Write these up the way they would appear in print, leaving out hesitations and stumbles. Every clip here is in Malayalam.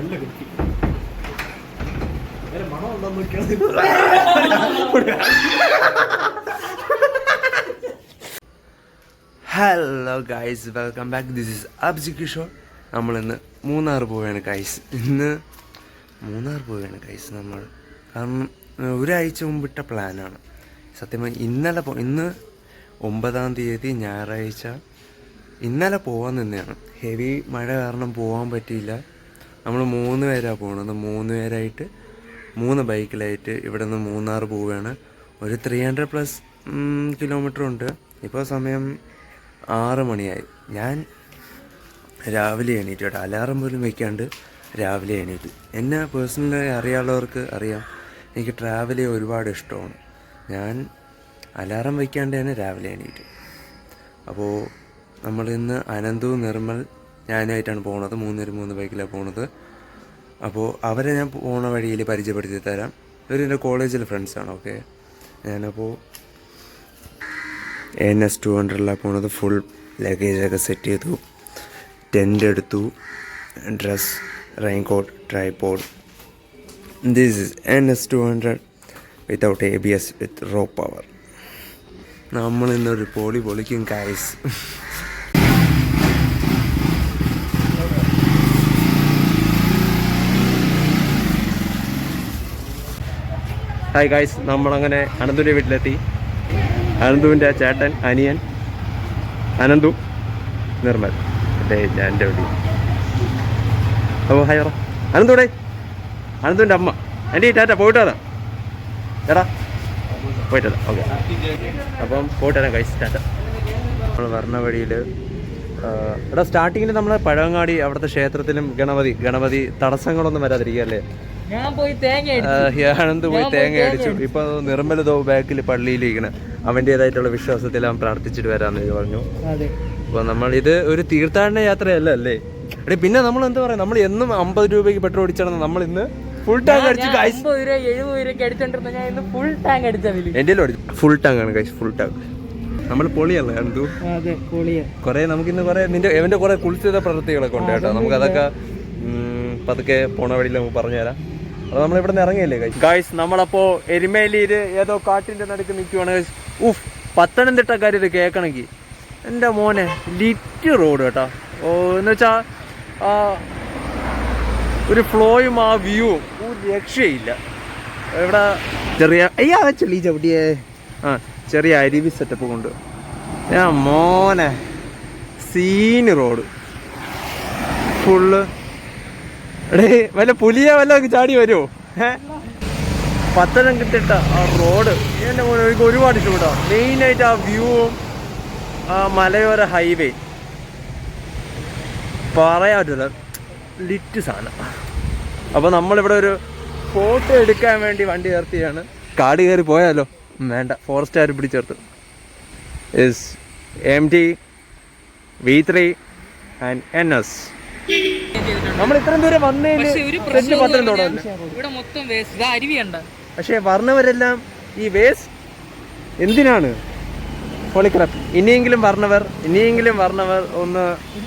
Hello guys, welcome back. This is Abji Kishore. നമ്മളിന്ന് മൂന്നാർ പോവുകയാണ് ഗൈസ്. നമ്മൾ കാരണം ഒരാഴ്ച മുമ്പിട്ട പ്ലാനാണ്. സത്യം ഇന്ന് 9-ാം തീയതി ഞായറാഴ്ച. ഇന്നലെ പോകാൻ തന്നെയാണ്. ഹെവി മഴ കാരണം പോകാൻ പറ്റിയില്ല. നമ്മൾ 3 പേരാണ് പോകുന്നത്. 3 പേരായിട്ട് 3 ബൈക്കിലായിട്ട് ഇവിടെ നിന്ന് മൂന്നാർ പോവുകയാണ്. ഒരു 300+ കിലോമീറ്റർ ഉണ്ട്. ഇപ്പോൾ സമയം 6 മണിയായി. ഞാൻ രാവിലെ എണീറ്റ് കേട്ടോ. അലാറം പോലും വയ്ക്കാണ്ട് രാവിലെ എണീറ്റ്. എന്നെ പേഴ്സണലി അറിയാവുന്നവർക്ക് അറിയാം, എനിക്ക് ട്രാവൽ ചെയ്യാൻ ഒരുപാട് ഇഷ്ടമാണ്. ഞാൻ അലാറം വയ്ക്കാണ്ട് തന്നെ രാവിലെ എണീറ്റ്. അപ്പോൾ നമ്മളിന്ന് അനന്തു, നിർമ്മൽ, ഞാനുമായിട്ടാണ് പോകുന്നത്. 3 ബൈക്കിലാണ് പോകുന്നത്. അപ്പോൾ അവരെ ഞാൻ പോണ വഴിയിൽ പരിചയപ്പെടുത്തി തരാം. ഇവർ എൻ്റെ കോളേജിലെ ഫ്രണ്ട്സാണ്. ഓക്കെ, ഞാനപ്പോൾ NS200 പോകുന്നത്. ഫുൾ ലഗേജൊക്കെ സെറ്റ് ചെയ്തു, ടെൻ്റ് എടുത്തു, dress, raincoat, tripod. This is NS200 without ABS with raw power. നമ്മളിന്നൊരു പൊളിക്കും ഗൈസ്. ഹായ് ഗൈസ്, നമ്മളങ്ങനെ അനന്തുവിൻ്റെ വീട്ടിലെത്തി. അനന്തുവിൻ്റെ ചേട്ടൻ, അനിയൻ, അനന്തു, നിർമ്മൽ, എൻ്റെ വീട്ടിൽ. അപ്പോൾ ഹായ് പറ. അനന്തൂടെ, അനന്തുവിൻ്റെ അമ്മ. എൻ്റെ ഈ ടാറ്റ പോയിട്ടാ ചേട്ടാ, പോയിട്ടല്ല. ഓക്കെ, അപ്പം പോയിട്ടാ ഗൈസ്, ടാറ്റ. നമ്മൾ വരണ വഴിയിൽ ഇവിടെ സ്റ്റാർട്ടിങ്ങിൽ നമ്മൾ പഴവങ്ങാടി അവിടുത്തെ ക്ഷേത്രത്തിലും ഗണപതി തടസ്സങ്ങളൊന്നും വരാതിരിക്കുക അല്ലേ. ആനന്ദ് പോയി തേങ്ങ അടിച്ചു. ഇപ്പൊ നിർമ്മലതോ ബാക്കിൽ പള്ളിയിലിരിക്കണം. അവൻ്റെതായിട്ടുള്ള വിശ്വാസത്തിൽ അവൻ പ്രാർത്ഥിച്ചിട്ട് വരാമെന്ന് പറഞ്ഞു. അപ്പൊ നമ്മൾ ഇത് ഒരു തീർത്ഥാടന യാത്രയല്ല അല്ലേ. പിന്നെ നമ്മൾ എന്താ പറയാ, നമ്മൾ എന്നും 50 രൂപയ്ക്ക് പെട്രോൾ അടിച്ചാണ്. നമ്മൾ ഇന്ന് ഫുൾ ടാങ്ക് അടിച്ചു. എൻ്റെ ഫുൾ ടാങ്ക് ആണ് ഗൈസ്, ഫുൾ ടാങ്ക്. നമ്മൾ പൊളിയല്ലേ അനന്തു? കുറെ നമുക്കിന്ന് എവന്റെ കുറെ കുളിച്ചിത പ്രവൃത്തികളൊക്കെ ഉണ്ട് കേട്ടോ. നമുക്ക് അതൊക്കെ പതുക്കെ പോണ വഴിയിൽ നമുക്ക് പറഞ്ഞുതരാം. അപ്പോൾ നമ്മളിവിടെ നിന്ന് ഇറങ്ങിയല്ലേ ഗൈസ്. നമ്മളപ്പോൾ എരുമേലിയിൽ ഏതോ കാട്ടിൻ്റെ നടുക്ക് നിൽക്കുവാണ് ഗൈസ്. പത്തനംതിട്ടക്കാർ ഇത് കേൾക്കണമെങ്കിൽ എൻ്റെ മോനെ ലിറ്റ് റോഡ് കേട്ടോ. എന്ന് വെച്ചാൽ ഒരു ഫ്ലോയും ആ വ്യൂവും ഒരു രക്ഷയില്ല. ഇവിടെ ചെറിയ ചവിട്ടിയേ ചെറിയ അരുവി സെറ്റപ്പ് കൊണ്ട് മോനെ സീന് റോഡ് ഫുള്ള്. വല്ല പുലിയ വല്ല ചാടി വരുമോ? പത്തനംതിട്ട ആ റോഡ് എൻ്റെ മോനെ എനിക്ക് ഒരുപാട് ഇഷ്ടപ്പെട്ടോ. മെയിനായിട്ട് ആ വ്യൂവും ആ മലയോര ഹൈവേ പറയാറ്റില്ല, ലിറ്റ് സാധനം. അപ്പോൾ നമ്മളിവിടെ ഒരു ഫോട്ടോ എടുക്കാൻ വേണ്ടി വണ്ടി നിർത്തിയാണ്. കാട് കയറി പോയാലോ? വേണ്ട, ഫോറസ്റ്റുകാർ പിടിച്ചേർത്ത്. Is MT V3 and NS. നമ്മൾ ഇത്രയും ദൂരം പക്ഷെ വർണ്ണവരെല്ലാം ഈ വേസ്റ്റ് എന്തിനാണ്? പൊളിക്രാപ്പ്. ഇനിയെങ്കിലും വർണ്ണവർ ഒന്ന്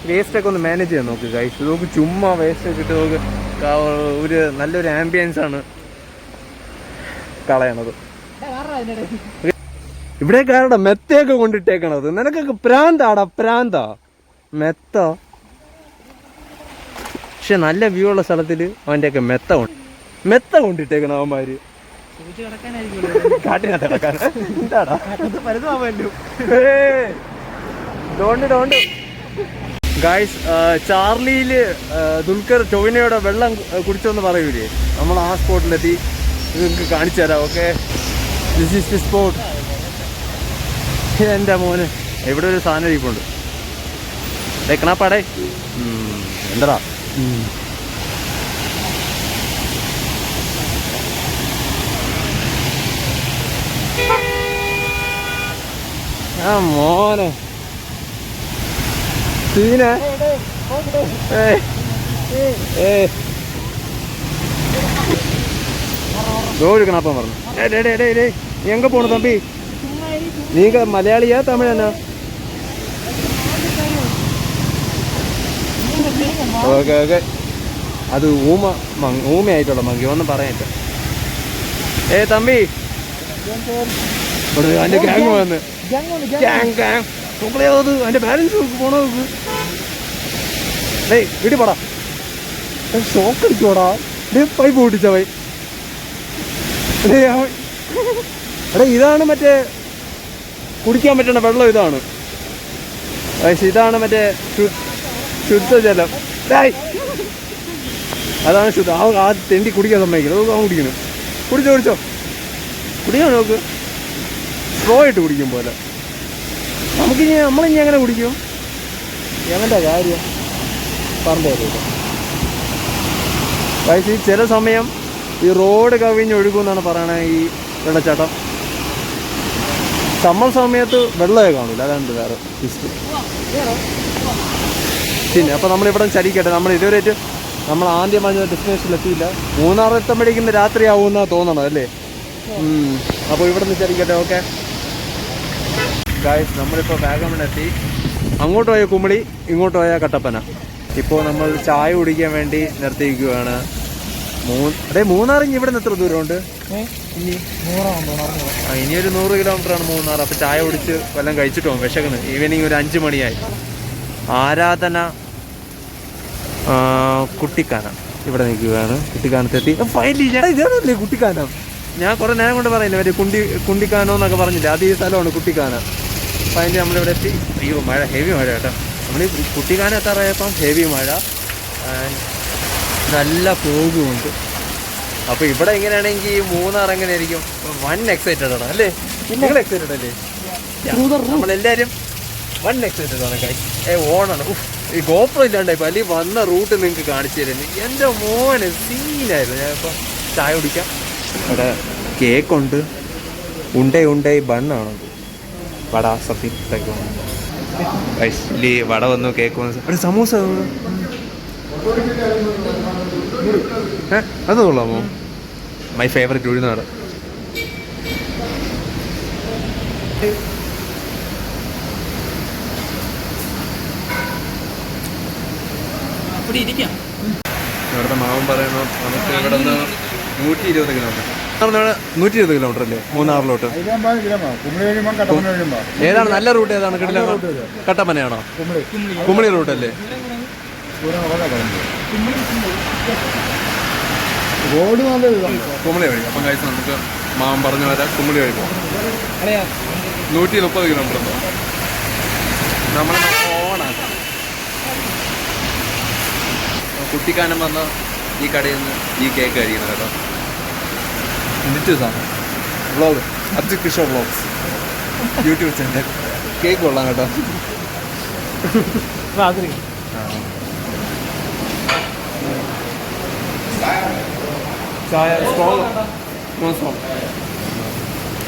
വേസ്റ്റൊക്കെ ഒന്ന് മാനേജ് ചെയ്യാൻ നോക്ക് ഗൈസ്. നോക്ക്, ചുമ്മാ വേസ്റ്റ് ഒക്കെ ഇട്ട് നോക്ക്. ഒരു നല്ലൊരു ആംബിയൻസ് ആണ് കളയണത്. ഇവിടെ കാരണം മെത്തയൊക്കെ കൊണ്ടിട്ടേക്കണത്. നിനക്കൊക്കെ പ്രാന്താ മെത്ത. പക്ഷെ നല്ല വ്യൂ ഉള്ള സ്ഥലത്തിൽ അവൻ്റെയൊക്കെ മെത്ത കൊണ്ടിട്ടേക്കണം അവന്മാര്. കാട്ടിനകത്ത് കിടക്കാൻ എന്താടാ ഡോണ്ട് ഗായ്സ്. ചാർലിയില് ദുൽഖർ ടൊവിനോയുടെ വെള്ളം കുടിച്ചോന്ന് പറയൂലേ, നമ്മൾ ആ സ്പോട്ടിലെത്തി. നിങ്ങൾക്ക് കാണിച്ചു തരാം. Okay, this is the spot. എൻ്റെ മോന് ഇവിടെ ഒരു സാധനം ഇരിപ്പുണ്ട്. കണാപ്പാടേ എന്താടാ. ആ മോനെ സീന ഒരു കണാപ്പം പറഞ്ഞു. നീ എങ്ക പോണു തമ്പി? നീ മലയാളിയാ തമിഴനാ? ഓക്കെ അത് ഊമയായിട്ടുള്ള മങ്കി, ഒന്നും പറയാനില്ല. തമ്പി അതിന്റെ ഗ്യാങ് വന്ന് അതിന്റെ ബാലൻസ് പോണോ നോക്ക്. വീട്ടിൽ പോടാ, ഷോക്ക് അടിച്ചോടാ. പൈപ്പ് പൊട്ടിച്ച പൈ. എടാ ഇതാണ് മറ്റേ കുടിക്കാൻ പറ്റണ വെള്ളം, ഇതാണ് ഇതാണ് മറ്റേ ശുദ്ധജലം. അതാണ് ശുദ്ധ. ആ തെണ്ടി കുടിക്കാൻ സമ്മതിക്കണം. അവൻ കുടിക്കണം. കുടിച്ചോ കുടിക്കാൻ നോക്ക്. സ്ലോ ആയിട്ട് കുടിക്കും പോലെ. നമ്മളിനി അങ്ങനെ കുടിക്കും. എവൻ്റെ കാര്യം പറഞ്ഞു തരില്ല. ഈ ചില സമയം ഈ റോഡ് കവിഞ്ഞ് ഒഴുകുമെന്നാണ് പറയണത് ഈ വെള്ളച്ചാട്ടം. സമ്മർ സമയത്ത് വെള്ളമേ കാണില്ല, അതാണ് വേറെ ഹിസ്റ്ററി. പിന്നെ അപ്പോൾ നമ്മളിവിടെ ചലിക്കട്ടെ. നമ്മൾ ഇതുവരെയായിട്ട് നമ്മൾ ആദ്യം പറഞ്ഞ ഡെസ്റ്റിനേഷനിൽ എത്തിയില്ല. മൂന്നാർ എത്തുമ്പോഴേക്കും രാത്രി ആവുമെന്നാണ് തോന്നണം അല്ലേ? അപ്പോൾ ഇവിടെ നിന്ന് ചലിക്കട്ടെ. ഓക്കെ ഗായ്സ്, നമ്മളിപ്പോൾ വാഗമണെത്തി. അങ്ങോട്ട് പോയ കുമളി, ഇങ്ങോട്ട് പോയ കട്ടപ്പന. ഇപ്പോൾ നമ്മൾ ചായ കുടിക്കാൻ വേണ്ടി നിർത്തിയിരിക്കുകയാണ്. മൂന്നാറിഞ്ഞ് ഇവിടെ നിന്ന് എത്ര ദൂരമുണ്ട്? ഇനിയൊരു 100 കിലോമീറ്ററാണ് മൂന്നാർ. അപ്പോൾ ചായ കുടിച്ച് വല്ലതും കഴിച്ചിട്ട് പോകും. വിശക്കുന്നു. ഈവനിങ് ഒരു 5 മണിയായി. ആരാധന കുട്ടിക്കാന ഇവിടെ നിൽക്കുകയാണ്. കുട്ടിക്കാനത്തെത്തി. ഫൈനലി ഇതാണല്ലേ കുട്ടിക്കാനം. ഞാൻ കുറേ നേരം കൊണ്ട് പറയുന്നില്ല, മറ്റേ കുണ്ടിക്കാനോ എന്നൊക്കെ പറഞ്ഞില്ല, അത് ഈ സ്ഥലമാണ് കുട്ടിക്കാന. ഫൈനലി നമ്മളിവിടെ എത്തി. അയ്യോ മഴ, ഹെവി മഴ കേട്ടോ. നമ്മൾ കുട്ടിക്കാനം എത്താറായപ്പം ഹെവി മഴ, നല്ല പോകുമുണ്ട്. അപ്പോൾ ഇവിടെ എങ്ങനെയാണെങ്കിൽ മൂന്നാർ എങ്ങനെയായിരിക്കും? വൺ എക്സൈറ്റഡ് ആണ് അല്ലേ? നിങ്ങൾ എക്സൈറ്റഡ് അല്ലേ? നമ്മളെല്ലാവരും വൺ എക്സൈറ്റഡ് ആണ്. ഓണാണ്. ഈ ഗോപ്രോ ഇല്ലാണ്ടായിപ്പോൾ, അല്ലെങ്കിൽ വന്ന റൂട്ട് നിങ്ങൾക്ക് കാണിച്ചു തരുന്നു. എൻ്റെ മോനെ സീനായിരുന്നു. ഞാനിപ്പോൾ ചായ കുടിക്കാം. ഇവിടെ കേക്കുണ്ട്, ഉണ്ടേ ബണ്ണാണ്. വട സത്യം വട വന്നു, കേക്ക് വന്നു. അവിടെ സമൂസ അത് കൊള്ളാമോ? മൈ ഫേവറേറ്റ് ഉഴുന്നാട്. ഇവിടുത്തെ മാമൻ പറയുന്നു നമുക്ക് ഇവിടെ നിന്ന് 120 കിലോമീറ്റർ. 120 കിലോമീറ്റർ അല്ലേ മൂന്നാറിലോട്ട്? ഏതാണ് നല്ല റൂട്ട്? ഏതാണ് കിടിലം? കട്ടപ്പനയാണോ? കുമളി റൂട്ടല്ലേ? കുമളി വഴി. അപ്പം കഴിച്ച് നമുക്ക് മാമൻ പറഞ്ഞു വരാം. കുമളി വഴി പോകാം. 130 കിലോമീറ്റർ ഉണ്ടോ? നമ്മൾ ഓണാക്കാം. കുട്ടിക്കാനം വന്ന ഈ കടയിൽ നിന്ന് ഈ കേക്ക് കഴിക്കണം കേട്ടോ. എന്നിട്ട് സാധനം vlog Abji Kishore vlogs YouTube channel. Cake കൊള്ളാം കേട്ടോ. ചായ സ്ട്രോങ്.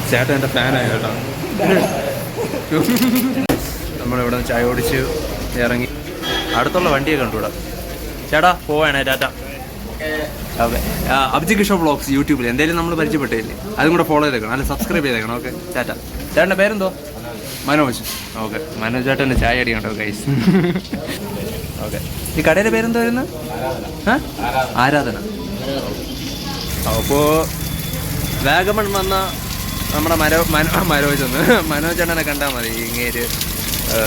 ചേട്ടൻ എൻ്റെ ഫാനായി കേട്ടോ. നമ്മളിവിടെ ചായ ഓടിച്ച് ഇറങ്ങി. അടുത്തുള്ള വണ്ടിയെ കണ്ടുകൂടാ. ചേട്ടാ പോവാണേ, ടാറ്റ. ഓക്കെ, അബ്ജി കിഷോർ വ്ളോഗ്സ് യൂട്യൂബിൽ എന്തായാലും നമ്മൾ പരിചയപ്പെട്ടില്ലേ, അതും കൂടെ ഫോളോ ചെയ്തേക്കണം, അല്ല സബ്സ്ക്രൈബ് ചെയ്തേക്കണം. ഓക്കെ, ടാറ്റ. ചേട്ടൻ്റെ പേരെന്തോ? മനോജ്. ഓക്കെ, മനോജ് ചേട്ടൻ്റെ ചായ അടി കണ്ടോ ഗൈസ്. ഓക്കെ, ഈ കടയുടെ പേരെന്തോ വരുന്നു? ആരാധന. അപ്പോൾ വാഗമൺ വന്ന നമ്മുടെ മനോജ് ചേട്ടനെ കണ്ടാൽ മതി. ഇങ്ങേര്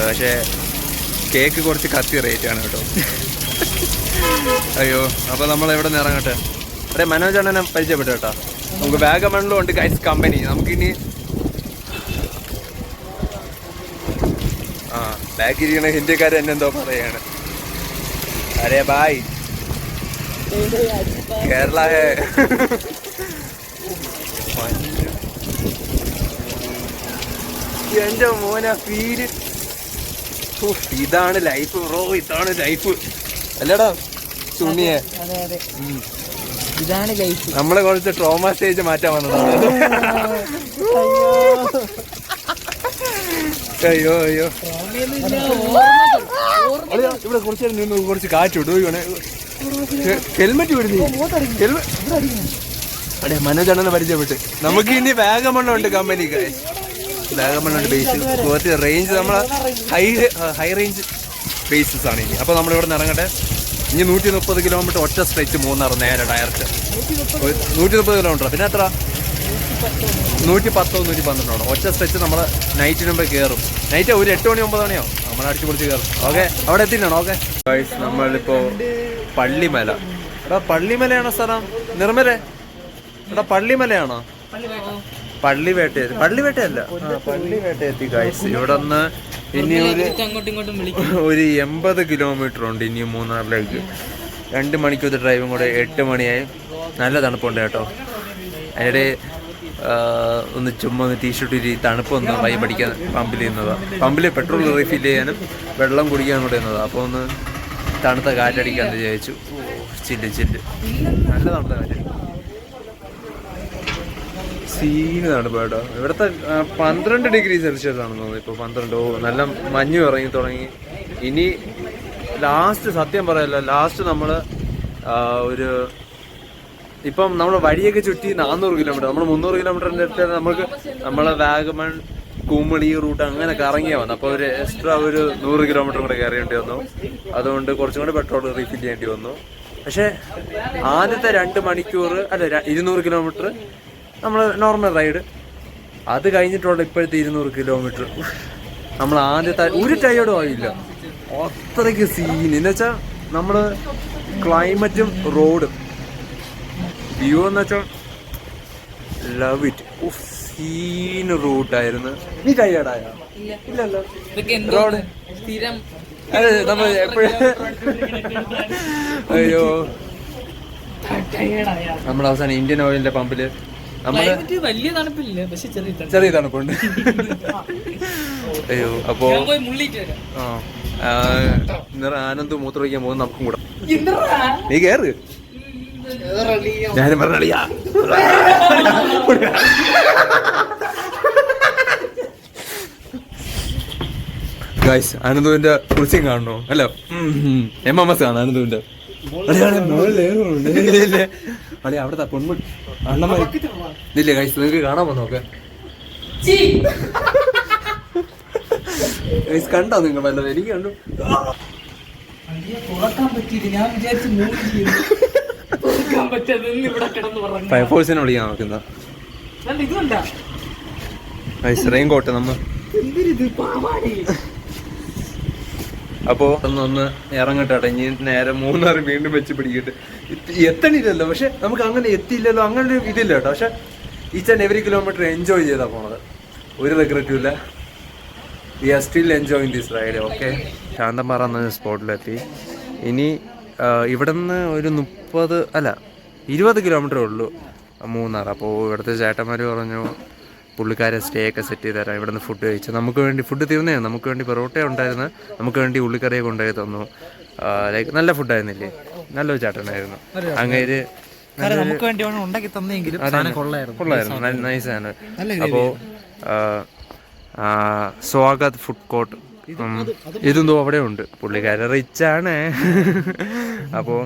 പക്ഷേ കേക്ക് കുറച്ച് കത്തി റേറ്റാണ് കേട്ടോ. അയ്യോ, അപ്പോൾ നമ്മൾ എവിടെ നിന്ന് ഇറങ്ങട്ടെ? അതെ, മനോജ് ചേട്ടനെ പരിചയപ്പെട്ടു കേട്ടോ. നമുക്ക് വാഗമണിലും ഉണ്ട് ഗൈസ് കമ്പനി. നമുക്കിനി ബാക്കിരിക്കണ ഹിന്ദിക്കാർ എന്നെന്തോ പറയാണ്. അരേ ബായ് കേരള ഹേ. എൻ്റെ മോനെ ഫീല്. ഇതാണ് ലൈഫ് ബ്രോ, ഇതാണ് ലൈഫ് അല്ലടാ ചുണ്ണിയെ. ഇതാണ് ലൈഫ്. നമ്മളെ കുറച്ച് ട്രോമ സ്റ്റേജ് മാറ്റാൻ വന്നതാണ്. അയ്യോ അയ്യോ, ഇവിടെ കുറച്ച് നിന്ന് കുറച്ച് കാറ്റ് വിടുകയാണ്. ഹെൽമെറ്റ് വിടുന്നു. അതെ, മനോജാണെന്ന് പരിചയപ്പെട്ട്. നമുക്ക് ഇനി വാഗമണ്ണുണ്ട് കമ്പനി. വാഗമണ്ണുണ്ട് ബേസ്. കുറച്ച് റേഞ്ച് നമ്മളെ ഹൈ റേഞ്ച് ബേസസ് ആണ് ഇനി. അപ്പോൾ നമ്മളിവിടെ നിന്ന് ഇറങ്ങട്ടെ. ഇനി 130 കിലോമീറ്റർ ഒറ്റ സ്ട്രെച്ച് മൂന്നാർ നേരെ ഡയറക്റ്റ്. 130 കിലോമീറ്റർ. പിന്നെ എത്ര? 110 112 ഒറ്റ സ്ട്രെച്ച്. നമ്മൾ നൈറ്റിന് മുമ്പ് കയറും. നൈറ്റ് ഒരു 8 മണി 9 മണിയോ നമ്മൾ അടിച്ചു പൊളിച്ച് കയറും. ഓക്കെ, അവിടെ എത്തിയിട്ടാണോ? ഓക്കെ, നമ്മളിപ്പോ പള്ളിമല. എടാ പള്ളിമലയാണോ സ്ഥലം? നിർമ്മലേ എടാ പള്ളിമലയാണോ? പള്ളിവേട്ട അല്ല, പള്ളിവേട്ട എത്തി ഗൈസ്. ഇവിടെ നിന്ന് ഇനി ഒരു 80 കിലോമീറ്റർ ഉണ്ട് ഇനി മൂന്നാറിലേക്ക്. 2 മണിക്കൂർ ഡ്രൈവും കൂടെ 8 മണിയായി. നല്ല തണുപ്പുണ്ട് കേട്ടോ. അതിനിടെ ഒന്ന് ചുമ്മാ ഒന്ന് ടീഷർട്ട് ഇരി തണുപ്പൊന്ന് വൈബടിക്കാൻ പമ്പിൽ ചെയ്യുന്നതാണ്. പമ്പിൽ പെട്രോൾ റീഫിൽ ചെയ്യാനും വെള്ളം കുടിക്കാനും കൂടെ ചെയ്യുന്നതാണ്. അപ്പോൾ ഒന്ന് തണുത്ത കാറ്റടിക്കാന്ന് വിചാരിച്ചു. ചില്ല് നല്ല തണുത്ത കാറ്റ്. സീന് തണുപ്പ് കേട്ടോ. ഇവിടുത്തെ 12 ഡിഗ്രി സെൽഷ്യസ് ആണെന്ന് തോന്നുന്നു ഇപ്പോൾ. 12. നല്ല മഞ്ഞ് ഇറങ്ങി തുടങ്ങി. ഇനി ലാസ്റ്റ് സത്യം പറയല്ല, ലാസ്റ്റ് നമ്മൾ ഒരു ഇപ്പം നമ്മൾ വഴിയൊക്കെ ചുറ്റി 400 കിലോമീറ്റർ, നമ്മൾ 300 കിലോമീറ്ററിൻ്റെ അടുത്ത് നമുക്ക് നമ്മളെ വാഗമൺ കുമളി റൂട്ട് അങ്ങനെ കറങ്ങിയാൽ വന്നു. അപ്പോൾ ഒരു എക്സ്ട്രാ ഒരു 100 കിലോമീറ്റർ കൂടെ കയറേണ്ടി വന്നു. അതുകൊണ്ട് കുറച്ചും കൂടെ പെട്രോൾ റീഫിൽ ചെയ്യേണ്ടി വന്നു. പക്ഷേ ആദ്യത്തെ 2 മണിക്കൂർ അല്ല 200 കിലോമീറ്റർ നമ്മൾ നോർമൽ റൈഡ്. അത് കഴിഞ്ഞിട്ടുള്ള ഇപ്പോഴത്തെ 200 കിലോമീറ്റർ നമ്മൾ ആദ്യത്തെ ഒരു ടയേർഡും ആയില്ല. അത്രയ്ക്ക് സീൻ എന്ന് വെച്ചാൽ നമ്മൾ ക്ലൈമറ്റും റോഡും വ്യൂ എന്ന് വെച്ചാൽ ലവ് ഇറ്റ്. സീൻ റൂട്ടായിരുന്നു. നീ ടയേർഡായ? ഇല്ലല്ലോ. റോഡ് അതെ നമ്മൾ എപ്പോഴും അയ്യോ നമ്മൾ അവസാനം ഇന്ത്യൻ ഓയിലിന്റെ പമ്പില് വലിയ തണുപ്പില്ല, പക്ഷെ ചെറിയ തണുപ്പുണ്ട്. അയ്യോ അപ്പോ ആനന്ദ് മൂത്രമൊഴിക്കാൻ പോകുന്ന നമുക്കും കൂടെ. നീ കേറ്, ഞാനും പറഞ്ഞളിയാ. ഗൈസ് അനന്തുവിന്റെ കുറിച്ചും കാണണോ? അല്ല MMS ആണ് അനന്തുവിന്റെ. അളി അവിടുത്തെ പൊന്മു അണ്ണമ്മ ഇല്ലേ ഗൈസ്, നിങ്ങൾക്ക് കാണാൻ വന്നോ? നോക്കെ ഗൈസ് കണ്ടോ നിങ്ങൾ വല്ലതും? എനിക്ക് കണ്ടു. ഫയർഫോഴ്സിനെ വിളിക്കാൻ നോക്കുന്ന റെയിൻകോട്ട് നമ്മ. അപ്പോ ഒന്ന് ഇറങ്ങട്ടെ. ഇനി നേരെ മൂന്നാറ് വീണ്ടും വെച്ച് പിടിക്കട്ടെ. എത്തണില്ലല്ലോ, പക്ഷെ നമുക്ക് അങ്ങനെ എത്തിയില്ലല്ലോ, അങ്ങനെ ഒരു ഇതില്ല കേട്ടോ. പക്ഷെ each and every kilometre enjoy ചെയ്താ പോണത്. ഒരു റിഗ്രറ്റും ഇല്ല. We are still enjoying this ride. Okay, Shanthampara എന്ന സ്പോട്ടിലെത്തി. ഇനി ഇവിടെ നിന്ന് ഒരു 20 കിലോമീറ്ററേ ഉള്ളൂ മൂന്നാർ. അപ്പോൾ ഇവിടുത്തെ ചേട്ടന്മാർ പറഞ്ഞു പുള്ളിക്കാരെ സ്റ്റേ ഒക്കെ സെറ്റ് ചെയ്ത് തരാം. ഇവിടെ നിന്ന് ഫുഡ് കഴിച്ചു. നമുക്ക് വേണ്ടി ഫുഡ് തീർന്നതാണ്. നമുക്ക് വേണ്ടി പൊറോട്ട ഉണ്ടായിരുന്നു, നമുക്ക് വേണ്ടി ഉള്ളിക്കറിയൊക്കെ ഉണ്ടായി തന്നു. ലൈക്ക് നല്ല ഫുഡായിരുന്നില്ലേ? നല്ലൊരു ചേട്ടനായിരുന്നു. അങ്ങേര് കൊള്ളായിരുന്നു, നൈസാണ്. അപ്പോൾ സ്വാഗത് ഫുഡ് കോർട്ട് ഇതെന്തോ അവിടെ ഉണ്ട്. പുള്ളിക്കാരൻ റിച്ചാണ്. അപ്പോൾ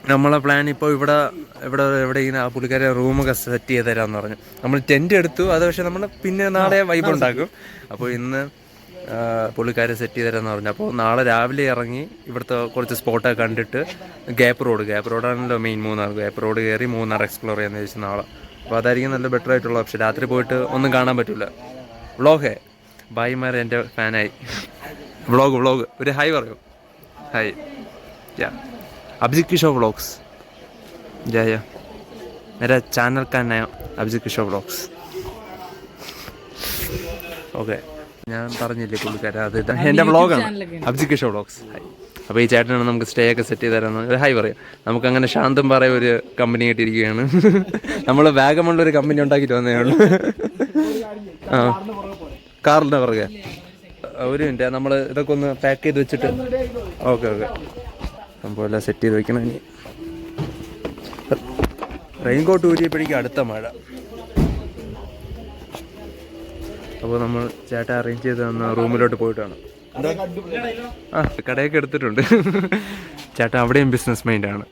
നമ്മളെ പ്ലാൻ ഇപ്പോൾ ഇവിടെ ഇങ്ങനെ പുള്ളിക്കാരെ റൂമൊക്കെ സെറ്റ് ചെയ്ത് തരാമെന്ന് പറഞ്ഞു. നമ്മൾ ടെൻറ്റ് എടുത്തു. അത് പക്ഷേ നമ്മൾ പിന്നെ നാളെ വൈബ് ഉണ്ടാക്കും. അപ്പോൾ ഇന്ന് പുള്ളിക്കാരെ സെറ്റ് ചെയ്ത് തരാമെന്ന് പറഞ്ഞു. അപ്പോൾ നാളെ രാവിലെ ഇറങ്ങി ഇവിടുത്തെ കുറച്ച് സ്പോട്ടൊക്കെ കണ്ടിട്ട് ഗ്യാപ്പ് റോഡാണല്ലോ മെയിൻ മൂന്നാർ. ഗ്യാപ്പ് റോഡ് കയറി മൂന്നാർ എക്സ്പ്ലോർ ചെയ്യാമെന്ന് ചോദിച്ചു നാളെ. അപ്പോൾ അതായിരിക്കും നല്ല ബെറ്റർ ആയിട്ടുള്ള ഓപ്ഷൻ. രാത്രി പോയിട്ട് ഒന്നും കാണാൻ പറ്റില്ല. വ്ളോഗേ ഭായിമാർ എൻ്റെ ഫാനായി. വ്ളോഗ് ഒരു ഹായ് പറയൂ. ഹായ് യാ अभिजीत किशोर व्लॉग्स जय मेरा चैनल का नाम अभिजीत किशोर व्लॉग्स. ഓക്കെ, ഞാൻ പറഞ്ഞില്ലേ പുള്ളിക്കാരൻ അത് എൻ്റെ വ്ളോഗാണ് അഭിജിത് കിഷോർ വ്ളോഗ്സ്. അപ്പോൾ ഈ ചേട്ടനാണ് നമുക്ക് സ്റ്റേ ഒക്കെ സെറ്റ് ചെയ്ത് തരാമെന്ന്. ഒരു ഹായ് പറയാം. നമുക്കങ്ങനെ ശാന്തം പറയ ഒരു കമ്പനി ആയിട്ടിരിക്കുകയാണ്. നമ്മൾ വാഗമണിലൊരു കമ്പനി ഉണ്ടാക്കിയിട്ട് വന്നേ ഉള്ളൂ. ആ കാറിൻ്റെ പുറകെ ഒരു മിനിറ്റ്, നമ്മൾ ഇതൊക്കെ ഒന്ന് പാക്ക് ചെയ്ത് വെച്ചിട്ട്. ഓക്കെ സംഭവം എല്ലാം സെറ്റ് ചെയ്ത് വെക്കണം. ഇനി റെയിൻകോട്ട് ഊരിയപ്പോഴേക്കും അടുത്ത മഴ. അപ്പോൾ നമ്മൾ ചേട്ടൻ അറേഞ്ച് ചെയ്ത് തന്ന റൂമിലോട്ട് പോയിട്ടാണ്. കടയൊക്കെ എടുത്തിട്ടുണ്ട്. ചേട്ടൻ അവിടെയും ബിസിനസ് മൈൻഡാണ്.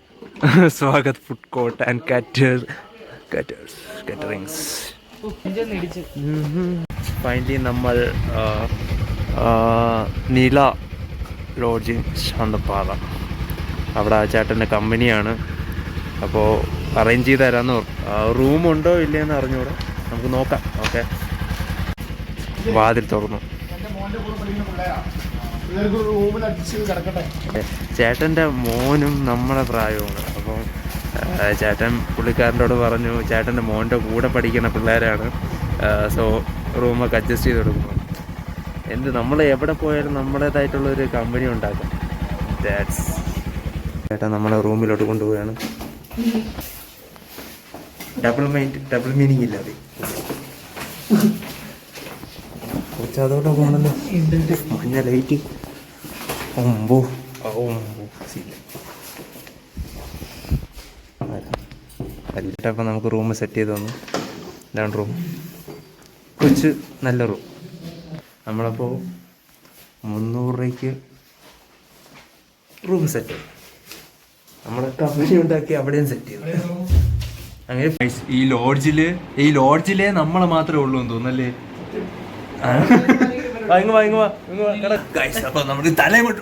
സ്വാഗത് ഫുഡ് കോർട്ട് ആൻഡ് കാറ്ററിങ്സ്. ഫൈനലി നമ്മൾ നീല ലോഡ്ജിങ് ശാന്തപ്പാറ അവിടെ ആ ചേട്ടൻ്റെ കമ്പനിയാണ്. അപ്പോൾ അറേഞ്ച് ചെയ്ത് തരാമെന്ന് റൂമുണ്ടോ ഇല്ലയെന്ന് അറിഞ്ഞൂടെ, നമുക്ക് നോക്കാം. ഓക്കെ, വാതിൽ തുറന്നു. ചേട്ടൻ്റെ മോനും നമ്മളെ പ്രായമാണ്. അപ്പം ചേട്ടൻ പുള്ളിക്കാരനോട് പറഞ്ഞു ചേട്ടൻ്റെ മോൻ്റെ കൂടെ പഠിക്കുന്ന പിള്ളേരാണ്, സോ റൂമൊക്കെ അഡ്ജസ്റ്റ് ചെയ്ത് കൊടുക്കുന്നു. നമ്മൾ എവിടെ പോയാലും നമ്മുടേതായിട്ടുള്ളൊരു കമ്പനി ഉണ്ടാക്കാം. ചേട്ടൻ നമ്മളെ റൂമിലോട്ട് കൊണ്ടുപോവുകയാണ്. ഡബിൾ മീനിങ് ഇല്ലാതെ കുറച്ച് അതോടെ പോകണല്ലോ. മഞ്ഞ ലൈറ്റ് ഒമ്പോ അതിലിട്ടപ്പോൾ നമുക്ക് റൂം സെറ്റ് ചെയ്ത് തന്നു. ഇതാണ് റൂം, കൊച്ച് നല്ല റൂം. നമ്മളപ്പോൾ 300 രൂപയ്ക്ക് റൂം സെറ്റ് നമ്മളെ കമ്പനി ഉണ്ടാക്കി അവിടെയും സെറ്റ് ചെയ്തു. അങ്ങനെ ഈ ലോഡ്ജിലെ നമ്മളെ മാത്രമേ ഉള്ളൂ എന്ന് തോന്നല്ലേ. അപ്പൊ നമുക്ക് തലയും കൊണ്ട്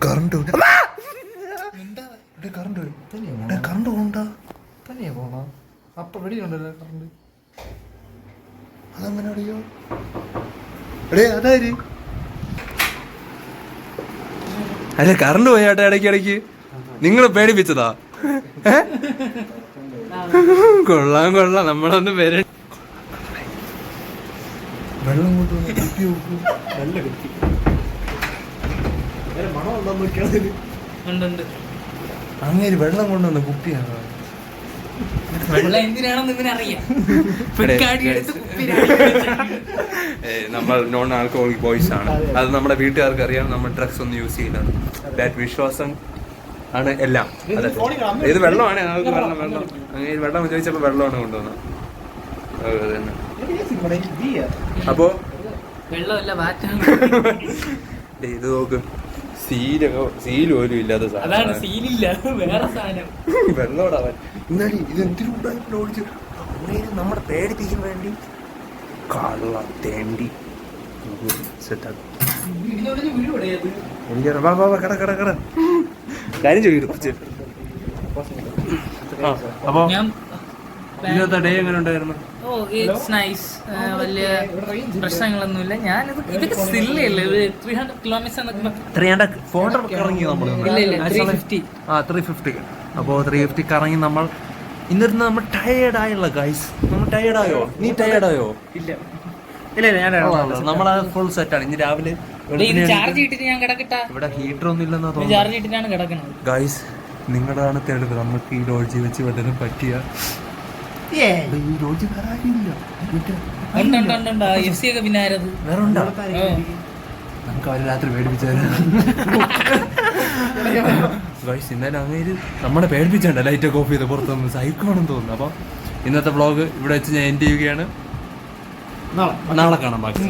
കറണ്ട് കറണ്ട് പോണ്ട തന്നെയാ പോണോ? അപ്പൊ വെടിയുണ്ടല്ലോ കറണ്ട്. അതങ്ങനെ അറിയോ? അതാര്? അല്ല, കറണ്ട് പോയാട്ടെ ഇടയ്ക്ക്. നിങ്ങൾ പേടിപ്പിച്ചതാ? കൊള്ളാം, നമ്മളൊന്ന് പേര് വെള്ളം കൊണ്ടുവന്ന് നല്ല കുത്തി ഉണ്ട്. അങ്ങനെ വെള്ളം കൊണ്ടുവന്ന് കുപ്പിയാണ്. വെള്ളം എന്തിനാണെന്ന് ഇവനറിയാം. നമ്മൾ നോൺ ആൽക്കഹോളിക് ബോയ്സ് ആണ്. അത് നമ്മുടെ വീട്ടുകാർക്ക് അറിയാം. നമ്മൾ ഡ്രഗ്സ് ഒന്നും യൂസ് ചെയ്യുന്നത്. ദാറ്റ് വിശ്വാസം ആണ് എല്ലാം. ഇത് വെള്ളമാണ്, ഞങ്ങൾക്ക് വെള്ളം അങ്ങനെ വെള്ളം ചോദിച്ചപ്പോൾ വെള്ളമാണ് കൊണ്ടുവന്നത്. അപ്പോ വെള്ളമല്ല വാറ്റാണ്. ഇത് നോക്ക്, സീല് പോലും ഇല്ലാത്ത അതാണ് സീലില്ല, വേറെ സാധനം. വെള്ളോടാവാൻ ഇന്നാടി ഇത് എന്തിനുണ്ടായി ഓടിച്ചു നമ്മളെ പേടിപ്പിക്കാൻ വേണ്ടി കള്ള തേണ്ടി സെറ്റാക്കും. കട കാര്യം ചോദിച്ചു. അപ്പൊ ഇന്നത്തെ ഡേ എങ്ങനെ ഉണ്ടായിരുന്നു? It's nice. വലിയ പ്രശ്നങ്ങളൊന്നുമില്ല. ഞാനിത് ഇതൊക്കെ സില്ലല്ലേ, 300 കിലോമീറ്റർ കറങ്ങി നമ്മൾ 350. അപ്പോൾ 350 കറങ്ങി നമ്മൾ ഇന്നിരുന്ന് നമ്മൾ ടയേർഡായുള്ള ഗൈസ്. നമ്മൾ ടയേർഡായോ? നീ ടയേർഡായോ? ഇല്ല, നമ്മളെ ഫുൾ സെറ്റാണ്. ഇനി രാവിലെ ചാർജ് ഇട്ടിട്ട് ഞാൻ കിടക്കട്ടെ. ഇവിടെ ഹീറ്റർ ഒന്നും ഇല്ലെന്നാ തോന്നുന്നു. ചാർജ് ഇട്ടിട്ടാണ് കിടക്കുന്നത്. ഗൈസ്, നിങ്ങളാണ് തെളിവ്. നമുക്ക് ഈ ലോഡ്ജി വെച്ച് വല്ലതും പറ്റിയ ഈ ലോഡ്ജി വേറെ ആരുമില്ല. പിന്നെ ആരത് വേറെ ഉണ്ടോ? നമുക്ക് അവര് രാത്രി പേടിപ്പിച്ചാൽ ഗൈസ്. ഇന്നലെ അങ്ങനെ നമ്മളെ പേടിപ്പിച്ചണ്ട ലൈറ്റൊക്കെ ഓഫ് ചെയ്ത് പുറത്തൊന്നും സൈക്കോണെന്ന് തോന്നുന്നു. അപ്പം ഇന്നത്തെ വ്ളോഗ് ഇവിടെ വെച്ച് ഞാൻ എൻഡ് ചെയ്യുകയാണ്. നാളെ കാണാം ബാക്കി.